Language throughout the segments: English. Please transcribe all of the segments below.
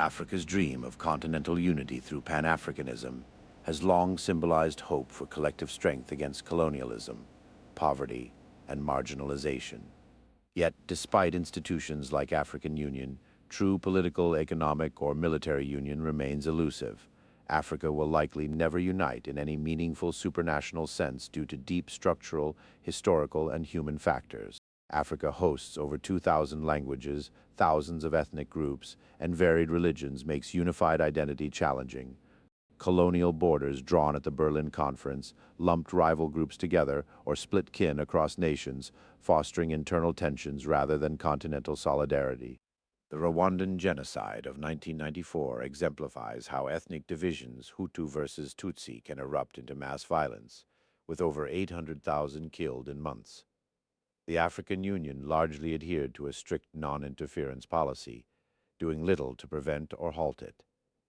Africa's dream of continental unity through Pan-Africanism has long symbolized hope for collective strength against colonialism, poverty, and marginalization. Yet, despite institutions like African Union, true political, economic, or military union remains elusive. Africa will likely never unite in any meaningful supranational sense due to deep structural, historical, and human factors. Africa hosts over 2,000 languages, thousands of ethnic groups, and varied religions makes unified identity challenging. Colonial borders drawn at the Berlin Conference lumped rival groups together or split kin across nations, fostering internal tensions rather than continental solidarity. The Rwandan genocide of 1994 exemplifies how ethnic divisions, Hutu versus Tutsi, can erupt into mass violence, with over 800,000 killed in months. The African Union largely adhered to a strict non-interference policy, doing little to prevent or halt it.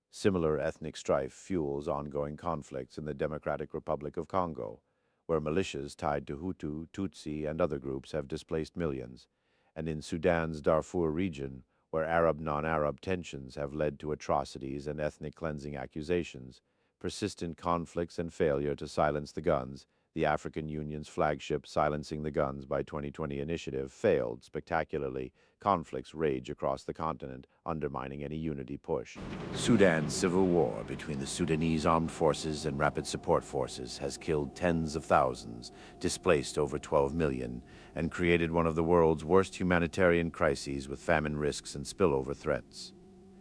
Similar ethnic strife fuels ongoing conflicts in the Democratic Republic of Congo, where militias tied to Hutu, Tutsi, and other groups have displaced millions, and in Sudan's Darfur region, where Arab-non-Arab tensions have led to atrocities and ethnic cleansing accusations. Persistent conflicts and failure to silence the guns, the African Union's flagship Silencing the Guns by 2020 initiative, failed spectacularly. Conflicts rage across the continent, undermining any unity push. Sudan's civil war between the Sudanese armed forces and rapid support forces has killed tens of thousands, displaced over 12 million, and created one of the world's worst humanitarian crises with famine risks and spillover threats.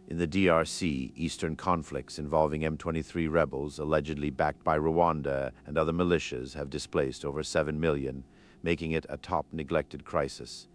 In the DRC, eastern conflicts involving M23 rebels, allegedly backed by Rwanda and other militias, have displaced over 7 million, making it a top neglected crisis.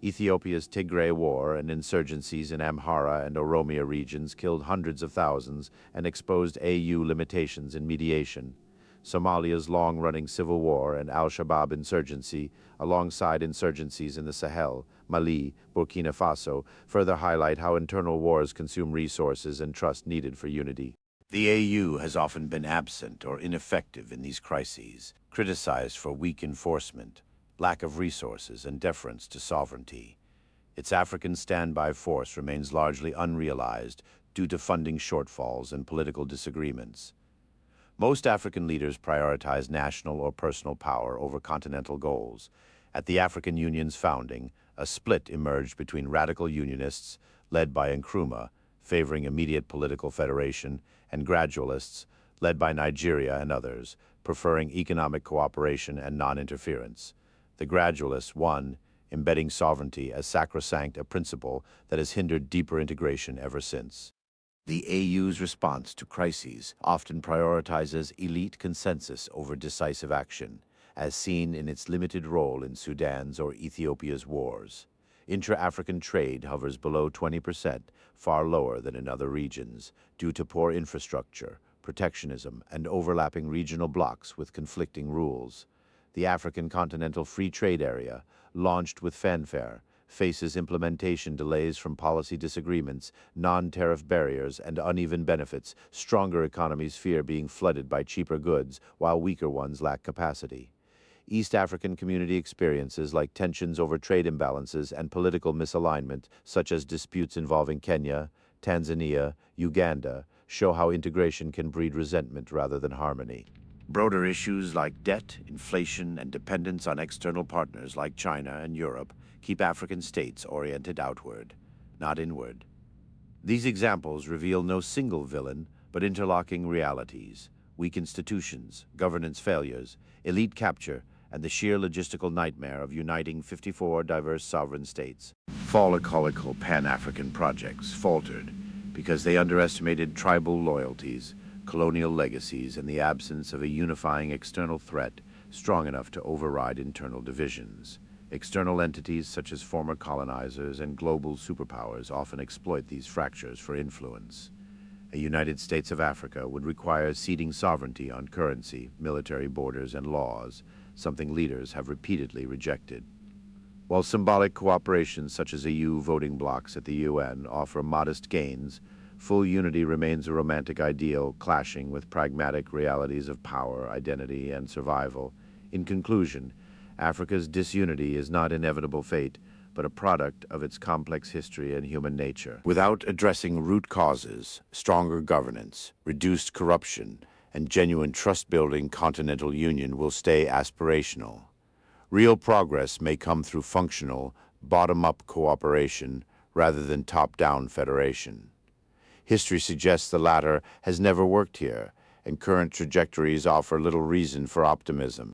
Ethiopia's Tigray War and insurgencies in Amhara and Oromia regions killed hundreds of thousands and exposed AU limitations in mediation. Somalia's long-running civil war and al-Shabaab insurgency, alongside insurgencies in the Sahel, Mali, Burkina Faso, further highlight how internal wars consume resources and trust needed for unity. The AU has often been absent or ineffective in these crises, criticized for weak enforcement, lack of resources, and deference to sovereignty. Its African standby force remains largely unrealized due to funding shortfalls and political disagreements. Most African leaders prioritize national or personal power over continental goals. At the African Union's founding, a split emerged between radical unionists, led by Nkrumah, favoring immediate political federation, and gradualists, led by Nigeria and others, preferring economic cooperation and non-interference. The gradualists won, embedding sovereignty as sacrosanct, a principle that has hindered deeper integration ever since. The AU's response to crises often prioritizes elite consensus over decisive action, as seen in its limited role in Sudan's or Ethiopia's wars. Intra-African trade hovers below 20%, far lower than in other regions, due to poor infrastructure, protectionism, and overlapping regional blocs with conflicting rules. The African Continental Free Trade Area, launched with fanfare, faces implementation delays from policy disagreements, non-tariff barriers, and uneven benefits. Stronger economies fear being flooded by cheaper goods, while weaker ones lack capacity. East African community experiences like tensions over trade imbalances and political misalignment, such as disputes involving Kenya, Tanzania, Uganda, show how integration can breed resentment rather than harmony. Broader issues like debt, inflation, and dependence on external partners like China and Europe keep African states oriented outward, not inward. These examples reveal no single villain, but interlocking realities: weak institutions, governance failures, elite capture, and the sheer logistical nightmare of uniting 54 diverse sovereign states. Follicular Pan-African projects faltered because they underestimated tribal loyalties, colonial legacies, and the absence of a unifying external threat strong enough to override internal divisions. External entities such as former colonizers and global superpowers often exploit these fractures for influence. A United States of Africa would require ceding sovereignty on currency, military borders, and laws, something leaders have repeatedly rejected. While symbolic cooperations such as EU voting blocs at the UN offer modest gains, full unity remains a romantic ideal, clashing with pragmatic realities of power, identity, and survival. In conclusion, Africa's disunity is not inevitable fate, but a product of its complex history and human nature. Without addressing root causes, stronger governance, reduced corruption, and genuine trust-building continental union will stay aspirational. Real progress may come through functional, bottom-up cooperation rather than top-down federation. History suggests the latter has never worked here, and current trajectories offer little reason for optimism.